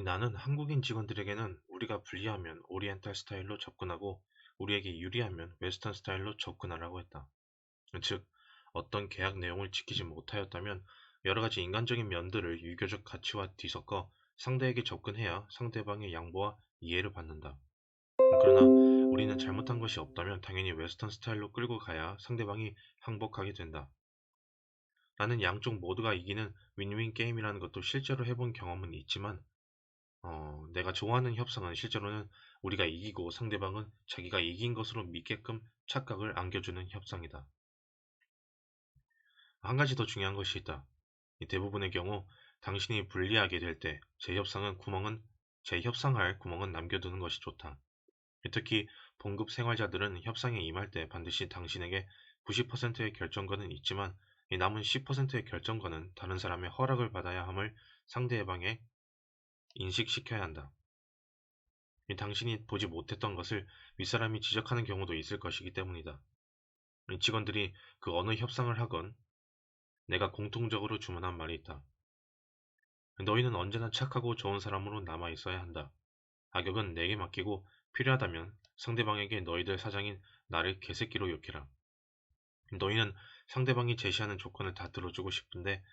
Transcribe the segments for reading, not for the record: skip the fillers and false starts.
나는 한국인 직원들에게는 우리가 불리하면 오리엔탈 스타일로 접근하고 우리에게 유리하면 웨스턴 스타일로 접근하라고 했다. 즉, 어떤 계약 내용을 지키지 못하였다면 여러 가지 인간적인 면들을 유교적 가치와 뒤섞어 상대에게 접근해야 상대방의 양보와 이해를 받는다. 그러나 우리는 잘못한 것이 없다면 당연히 웨스턴 스타일로 끌고 가야 상대방이 항복하게 된다. 나는 양쪽 모두가 이기는 윈윈 게임이라는 것도 실제로 해본 경험은 있지만 내가 좋아하는 협상은 실제로는 우리가 이기고 상대방은 자기가 이긴 것으로 믿게끔 착각을 안겨주는 협상이다. 한 가지 더 중요한 것이 있다. 이 대부분의 경우 당신이 불리하게 될 때 제 협상할 구멍은 남겨두는 것이 좋다. 특히 봉급 생활자들은 협상에 임할 때 반드시 당신에게 90%의 결정권은 있지만 이 남은 10%의 결정권은 다른 사람의 허락을 받아야 함을 상대방에 인식시켜야 한다. 당신이 보지 못했던 것을 윗사람이 지적하는 경우도 있을 것이기 때문이다. 직원들이 그 어느 협상을 하건 내가 공통적으로 주문한 말이 있다. 너희는 언제나 착하고 좋은 사람으로 남아 있어야 한다. 악역은 내게 맡기고 필요하다면 상대방에게 너희들 사장인 나를 개새끼로 욕해라. 너희는 상대방이 제시하는 조건을 다 들어주고 싶은데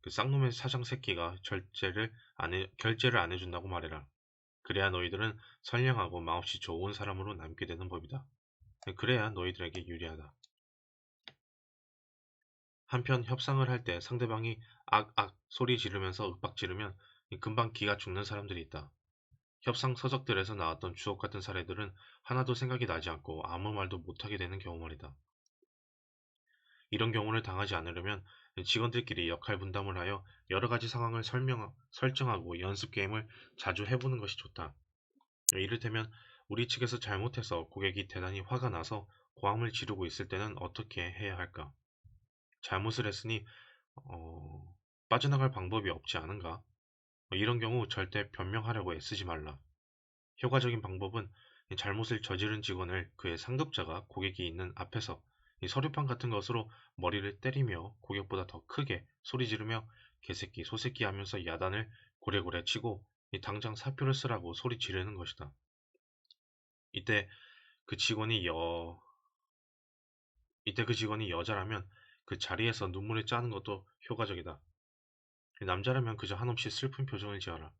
그 쌍놈의 사장 새끼가 결제를 안 해준다고 말해라. 그래야 너희들은 선량하고 마음씨 좋은 사람으로 남게 되는 법이다. 그래야 너희들에게 유리하다. 한편 협상을 할 때 상대방이 악악 소리 지르면서 윽박 지르면 금방 기가 죽는 사람들이 있다. 협상 서적들에서 나왔던 주옥 같은 사례들은 하나도 생각이 나지 않고 아무 말도 못하게 되는 경우 말이다. 이런 경우를 당하지 않으려면 직원들끼리 역할 분담을 하여 여러 가지 상황을 설정하고 연습 게임을 자주 해보는 것이 좋다. 이를테면 우리 측에서 잘못해서 고객이 대단히 화가 나서 고함을 지르고 있을 때는 어떻게 해야 할까? 잘못을 했으니 빠져나갈 방법이 없지 않은가? 이런 경우 절대 변명하려고 애쓰지 말라. 효과적인 방법은 이 잘못을 저지른 직원을 그의 상급자가 고객이 있는 앞에서 이 서류판 같은 것으로 머리를 때리며 고객보다 더 크게 소리 지르며 개새끼, 소새끼 하면서 야단을 고래고래 치고 이 당장 사표를 쓰라고 소리 지르는 것이다. 이때 그 직원이 여, 이때 그 직원이 여자라면 그 자리에서 눈물을 짜는 것도 효과적이다. 남자라면 그저 한없이 슬픈 표정을 지어라.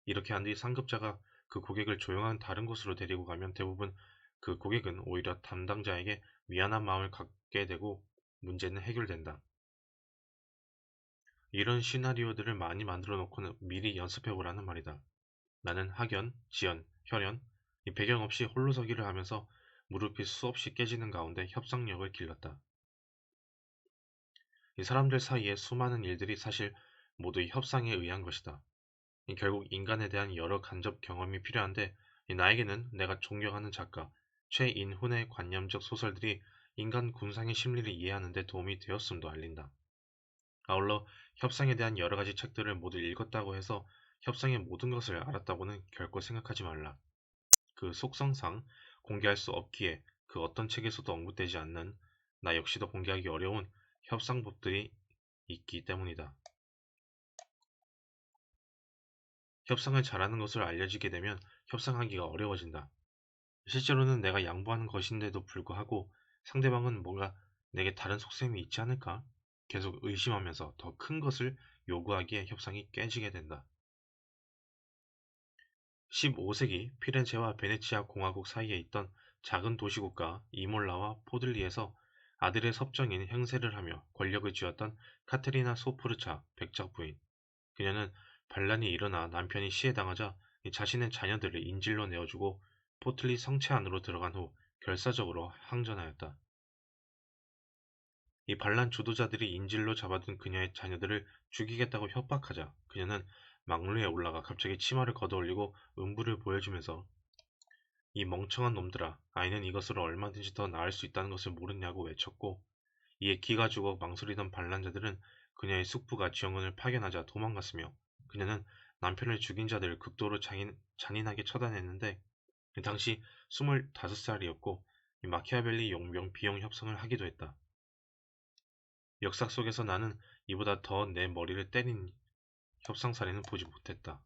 이렇게 한 뒤 상급자가 그 고객을 조용한 다른 곳으로 데리고 가면 대부분 그 고객은 오히려 담당자에게 미안한 마음을 갖게 되고 문제는 해결된다. 이런 시나리오들을 많이 만들어 놓고는 미리 연습해 보라는 말이다. 나는 학연, 지연, 혈연, 이 배경 없이 홀로서기를 하면서 무릎이 수없이 깨지는 가운데 협상력을 길렀다. 이 사람들 사이의 수많은 일들이 사실 모두 협상에 의한 것이다. 결국 인간에 대한 여러 간접 경험이 필요한데 나에게는 내가 존경하는 작가 최인훈의 관념적 소설들이 인간 군상의 심리를 이해하는 데 도움이 되었음도 알린다. 아울러 협상에 대한 여러 가지 책들을 모두 읽었다고 해서 협상의 모든 것을 알았다고는 결코 생각하지 말라. 그 속성상 공개할 수 없기에 그 어떤 책에서도 언급되지 않는 나 역시도 공개하기 어려운 협상법들이 있기 때문이다. 협상을 잘하는 것을 알려지게 되면 협상하기가 어려워진다. 실제로는 내가 양보하는 것인데도 불구하고 상대방은 뭔가 내게 다른 속셈이 있지 않을까? 계속 의심하면서 더 큰 것을 요구하기에 협상이 깨지게 된다. 15세기 피렌체와 베네치아 공화국 사이에 있던 작은 도시국가 이몰라와 포들리에서 아들의 섭정인 행세를 하며 권력을 쥐었던 카테리나 소포르차 백작 부인. 그녀는 반란이 일어나 남편이 시해당하자 자신의 자녀들을 인질로 내어주고 포틀리 성체 안으로 들어간 후 결사적으로 항전하였다. 이 반란 주도자들이 인질로 잡아둔 그녀의 자녀들을 죽이겠다고 협박하자 그녀는 망루에 올라가 갑자기 치마를 걷어올리고 음부를 보여주면서 이 멍청한 놈들아, 아이는 이것으로 얼마든지 더 나을 수 있다는 것을 모르냐고 외쳤고 이에 기가 죽어 망설이던 반란자들은 그녀의 숙부가 지영은을 파견하자 도망갔으며 그녀는 남편을 죽인 자들을 극도로 잔인하게 처단했는데 당시 25살이었고 마키아벨리 용병 비용 협상을 하기도 했다. 역사 속에서 나는 이보다 더 내 머리를 때린 협상 사례는 보지 못했다.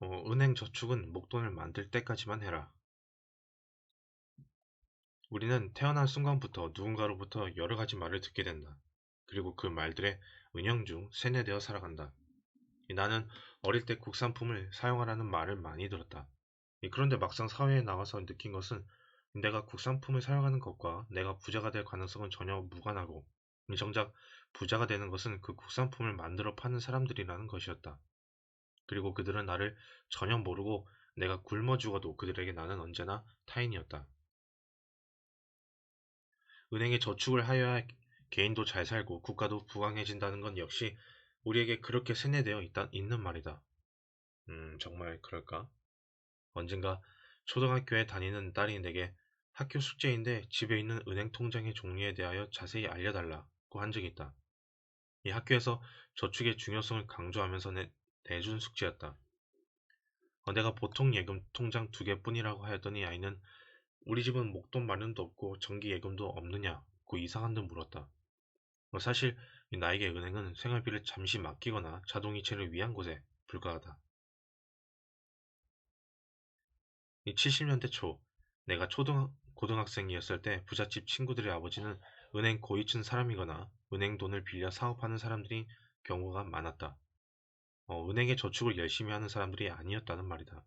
은행 저축은 목돈을 만들 때까지만 해라. 우리는 태어난 순간부터 누군가로부터 여러 가지 말을 듣게 된다. 그리고 그 말들에 은연중 세뇌되어 살아간다. 나는 어릴 때 국산품을 사용하라는 말을 많이 들었다. 그런데 막상 사회에 나와서 느낀 것은 내가 국산품을 사용하는 것과 내가 부자가 될 가능성은 전혀 무관하고 정작 부자가 되는 것은 그 국산품을 만들어 파는 사람들이라는 것이었다. 그리고 그들은 나를 전혀 모르고 내가 굶어 죽어도 그들에게 나는 언제나 타인이었다. 은행에 저축을 하여야 개인도 잘 살고 국가도 부강해진다는 건 역시 우리에게 그렇게 세뇌되어 있는 말이다. 정말 그럴까? 언젠가 초등학교에 다니는 딸이 내게 학교 숙제인데 집에 있는 은행 통장의 종류에 대하여 자세히 알려달라고 한 적이 있다. 이 학교에서 저축의 중요성을 강조하면서 내준 숙제였다. 내가 보통 예금 통장 2개뿐이라고 하였더니 아이는 우리 집은 목돈 마련도 없고 정기 예금도 없느냐고 이상한 듯 물었다. 사실 나에게 은행은 생활비를 잠시 맡기거나 자동이체를 위한 곳에 불과하다. 이 70년대 초 내가 고등학생이었을 때 부잣집 친구들의 아버지는 은행 고위층 사람이거나 은행 돈을 빌려 사업하는 사람들이 경우가 많았다. 은행에 저축을 열심히 하는 사람들이 아니었다는 말이다.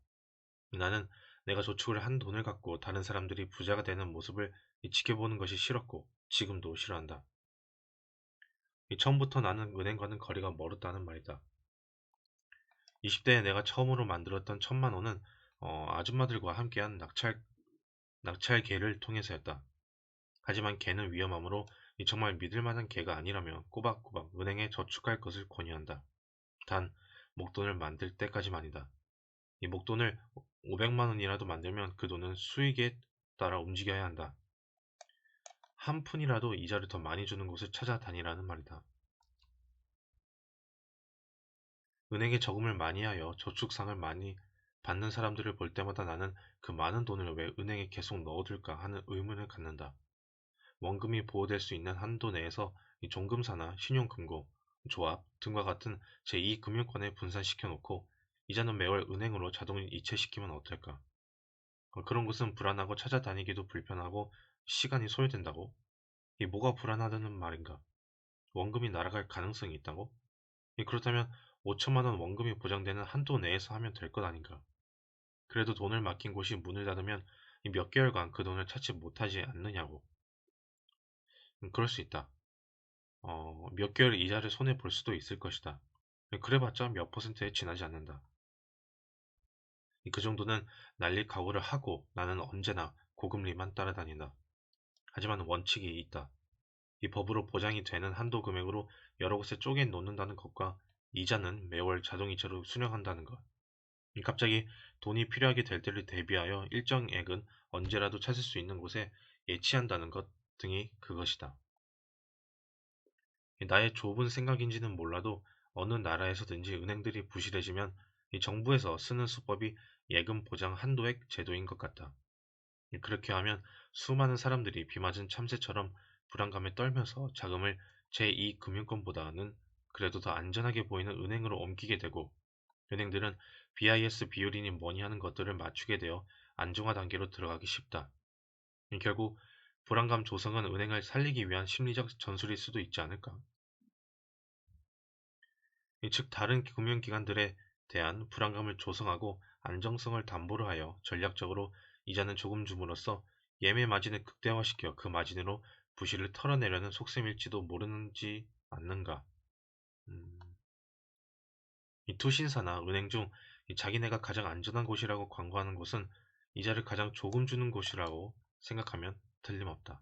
나는 내가 저축을 한 돈을 갖고 다른 사람들이 부자가 되는 모습을 지켜보는 것이 싫었고 지금도 싫어한다. 처음부터 나는 은행과는 거리가 멀었다는 말이다. 20대에 내가 처음으로 만들었던 1,000만 원은 아줌마들과 함께한 낙찰개를 통해서였다. 하지만 개는 위험하므로 정말 믿을 만한 개가 아니라면 꼬박꼬박 은행에 저축할 것을 권유한다. 단 목돈을 만들 때까지만이다. 이 목돈을 500만 원이라도 만들면 그 돈은 수익에 따라 움직여야 한다. 한 푼이라도 이자를 더 많이 주는 곳을 찾아다니라는 말이다. 은행에 저금을 많이 하여 저축상을 많이 받는 사람들을 볼 때마다 나는 그 많은 돈을 왜 은행에 계속 넣어둘까 하는 의문을 갖는다. 원금이 보호될 수 있는 한도 내에서 이 종금사나 신용금고, 조합 등과 같은 제2금융권에 분산시켜 놓고 이자는 매월 은행으로 자동 이체시키면 어떨까? 그런 곳은 불안하고 찾아다니기도 불편하고 시간이 소요된다고? 이 뭐가 불안하다는 말인가? 원금이 날아갈 가능성이 있다고? 그렇다면 5천만 원 원금이 보장되는 한도 내에서 하면 될 것 아닌가? 그래도 돈을 맡긴 곳이 문을 닫으면 몇 개월간 그 돈을 찾지 못하지 않느냐고. 그럴 수 있다. 몇 개월 이자를 손해 볼 수도 있을 것이다. 그래봤자 몇 퍼센트에 지나지 않는다. 그 정도는 날릴 각오를 하고 나는 언제나 고금리만 따라다닌다. 하지만 원칙이 있다. 이 법으로 보장이 되는 한도 금액으로 여러 곳에 쪼개 놓는다는 것과 이자는 매월 자동이체로 수령한다는 것. 갑자기 돈이 필요하게 될 때를 대비하여 일정액은 언제라도 찾을 수 있는 곳에 예치한다는 것 등이 그것이다. 나의 좁은 생각인지는 몰라도 어느 나라에서든지 은행들이 부실해지면 이 정부에서 쓰는 수법이 예금 보장 한도액 제도인 것 같다. 그렇게 하면 수많은 사람들이 비 맞은 참새처럼 불안감에 떨면서 자금을 제2금융권보다는 그래도 더 안전하게 보이는 은행으로 옮기게 되고 은행들은 BIS 비율이니 뭐니 하는 것들을 맞추게 되어 안정화 단계로 들어가기 쉽다. 결국 불안감 조성은 은행을 살리기 위한 심리적 전술일 수도 있지 않을까. 즉 다른 금융기관들에 대한 불안감을 조성하고 안정성을 담보로 하여 전략적으로 이자는 조금 줌으로써 예매 마진을 극대화시켜 그 마진으로 부실을 털어내려는 속셈일지도 모르는지 않는가. 음, 이 투신사나 은행 중 자기네가 가장 안전한 곳이라고 광고하는 곳은 이자를 가장 조금 주는 곳이라고 생각하면 틀림없다.